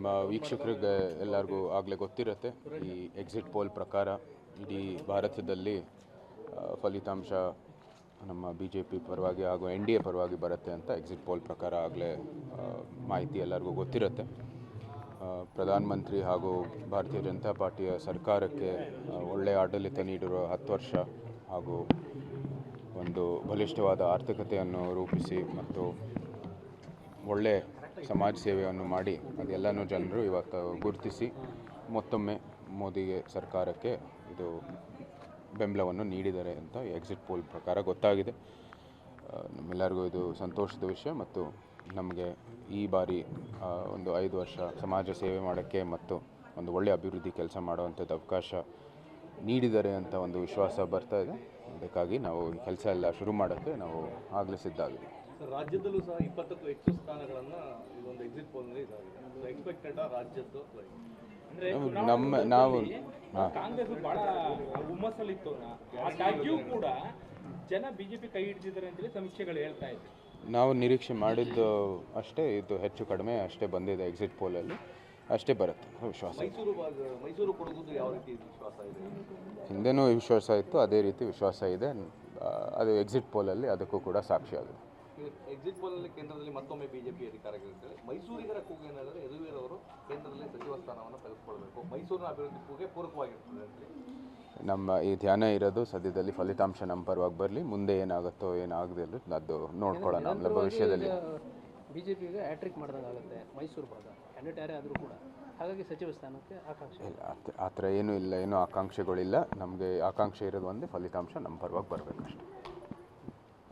ನಿಮ್ಮ ವೀಕ್ಷಕರಿಗೆ ಎಲ್ಲರಿಗೂ ಆಗಲೇ ಗೊತ್ತಿರುತ್ತೆ, ಈ ಎಕ್ಸಿಟ್ ಪೋಲ್ ಪ್ರಕಾರ ಇಡೀ ಭಾರತದಲ್ಲಿ ಫಲಿತಾಂಶ ನಮ್ಮ BJP ಪರವಾಗಿ ಹಾಗೂ NDA ಪರವಾಗಿ ಬರುತ್ತೆ ಅಂತ ಎಕ್ಸಿಟ್ ಪೋಲ್ ಪ್ರಕಾರ ಆಗಲೇ ಮಾಹಿತಿ ಎಲ್ಲರಿಗೂ ಗೊತ್ತಿರುತ್ತೆ. ಪ್ರಧಾನಮಂತ್ರಿ ಹಾಗೂ ಭಾರತೀಯ ಜನತಾ ಪಾರ್ಟಿಯ ಸರ್ಕಾರಕ್ಕೆ ಒಳ್ಳೆಯ ಆಡಳಿತ ನೀಡಿರುವ 10 ವರ್ಷ ಹಾಗೂ ಒಂದು ಬಲಿಷ್ಠವಾದ ಆರ್ಥಿಕತೆಯನ್ನು ರೂಪಿಸಿ ಮತ್ತು ಒಳ್ಳೆಯ ಸಮಾಜ ಸೇವೆಯನ್ನು ಮಾಡಿ ಅದೆಲ್ಲನೂ ಜನರು ಇವತ್ತು ಗುರುತಿಸಿ ಮತ್ತೊಮ್ಮೆ ಮೋದಿಗೆ ಸರ್ಕಾರಕ್ಕೆ ಇದು ಬೆಂಬಲವನ್ನು ನೀಡಿದ್ದಾರೆ ಅಂತ ಎಕ್ಸಿಟ್ ಪೋಲ್ ಪ್ರಕಾರ ಗೊತ್ತಾಗಿದೆ. ನಮ್ಮೆಲ್ಲರಿಗೂ ಇದು ಸಂತೋಷದ ವಿಷಯ ಮತ್ತು ನಮಗೆ ಈ ಬಾರಿ ಒಂದು 5 ವರ್ಷ ಸಮಾಜ ಸೇವೆ ಮಾಡೋಕ್ಕೆ ಮತ್ತು ಒಂದು ಒಳ್ಳೆಯ ಅಭಿವೃದ್ಧಿ ಕೆಲಸ ಮಾಡುವಂಥದ್ದು ಅವಕಾಶ ನೀಡಿದ್ದಾರೆ ಅಂತ ಒಂದು ವಿಶ್ವಾಸ ಬರ್ತಾ ಇದೆ. ಅದಕ್ಕಾಗಿ ನಾವು ಈ ಕೆಲಸ ಎಲ್ಲ ಶುರು ಮಾಡೋಕ್ಕೆ ನಾವು ಆಗಲೇ ಸಿದ್ಧಾಗಿದ್ದೀವಿ. ರಾಜ್ಯದಲ್ಲೂ ಸಹ 20ಕ್ಕೂ ಹೆಚ್ಚು ಸ್ಥಾನಗಳನ್ನು ಇದೊಂದು ಎಕ್ಸಿಟ್ ಪೋಲ್ನಲ್ಲಿ ಇದಾಗಿದೆ. ಎಕ್ಸ್ಪೆಕ್ಟೆಡ್ ರಾಜ್ಯದ್ದು ನಾವು ಕಾಂಗ್ರೆಸ್ ಬಹಳ ಹುಮ್ಮಸ್ಸಲ್ಲಿತ್ತು, ಆದಾಗ್ಯೂ ಕೂಡ ಜನ BJP ಕೈ ಹಿಡಿದಿದ್ದಾರೆ ಅಂತೇಳಿ ಸಮೀಕ್ಷೆಗಳು ಹೇಳ್ತಾ ಇದ್ದಾರೆ. ನಾವು ನಿರೀಕ್ಷೆ ಮಾಡಿದ್ದು ಅಷ್ಟೇ, ಇದು ಹೆಚ್ಚು ಕಡಿಮೆ ಅಷ್ಟೇ ಬಂದಿದೆ. ಎಕ್ಸಿಟ್ ಪೋಲಲ್ಲಿ ಅಷ್ಟೇ ಬರುತ್ತೆ ವಿಶ್ವಾಸ. ಮೈಸೂರು ಕೊಡಗುದು ಯಾವ ರೀತಿ ವಿಶ್ವಾಸ ಇದೆ? ಹಿಂದೆನೂ ವಿಶ್ವಾಸ ಇತ್ತು, ಅದೇ ರೀತಿ ವಿಶ್ವಾಸ ಇದೆ. ಅದು ಎಕ್ಸಿಟ್ ಪೋಲಲ್ಲಿ ಅದಕ್ಕೂ ಕೂಡ ಸಾಕ್ಷಿಯಾಗಿದೆ. ಎಕ್ಸಿಟ್ ಪೋಲಲ್ಲಿ ಕೇಂದ್ರದಲ್ಲಿ ಮತ್ತೊಮ್ಮೆ BJP ಅಧಿಕಾರಗಳಿರ್ತದೆ. ಮೈಸೂರಿಗರ ಕೂಗು ಏನಾದರೆ ಯದುವೀರ್ ಅವರು ಕೇಂದ್ರದಲ್ಲಿ ಸಚಿವ ಸ್ಥಾನವನ್ನು ತೆಗೆದುಕೊಳ್ಬೇಕು, ಮೈಸೂರಿನ ಅಭಿವೃದ್ಧಿ ಕೂಗೆ ಪೂರಕವಾಗಿರ್ತದೆ ಅಂತ ನಮ್ಮ ಈ ಧ್ಯಾನ ಇರೋದು. ಸದ್ಯದಲ್ಲಿ ಫಲಿತಾಂಶ ನಮ್ಮ ಪರವಾಗಿ ಬರಲಿ, ಮುಂದೆ ಏನಾಗುತ್ತೋ ಏನಾಗದಿಲ್ಲ ಅದು ನೋಡ್ಕೊಳ್ಳೋಣ. ಆಮೇಲೆ ಭವಿಷ್ಯದಲ್ಲಿ BJPಗೆ ಹ್ಯಾಟ್ರಿಕ್ ಮಾಡಿದಂಗಾಗುತ್ತೆ ಮೈಸೂರು ಭಾಗ, ಕ್ಯಾಂಡಿಡೇಟ್ ಯಾರೇ ಆದರೂ ಕೂಡ. ಹಾಗಾಗಿ ಸಚಿವ ಸ್ಥಾನಕ್ಕೆ ಆಕಾಂಕ್ಷೆ ಇಲ್ಲ, ಆ ಥರ ಏನೂ ಇಲ್ಲ, ಏನೂ ಆಕಾಂಕ್ಷೆಗಳಿಲ್ಲ. ನಮಗೆ ಆಕಾಂಕ್ಷೆ ಇರೋದು ಒಂದೇ, ಫಲಿತಾಂಶ ನಮ್ಮ ಪರವಾಗಿ ಬರಬೇಕಷ್ಟೆ.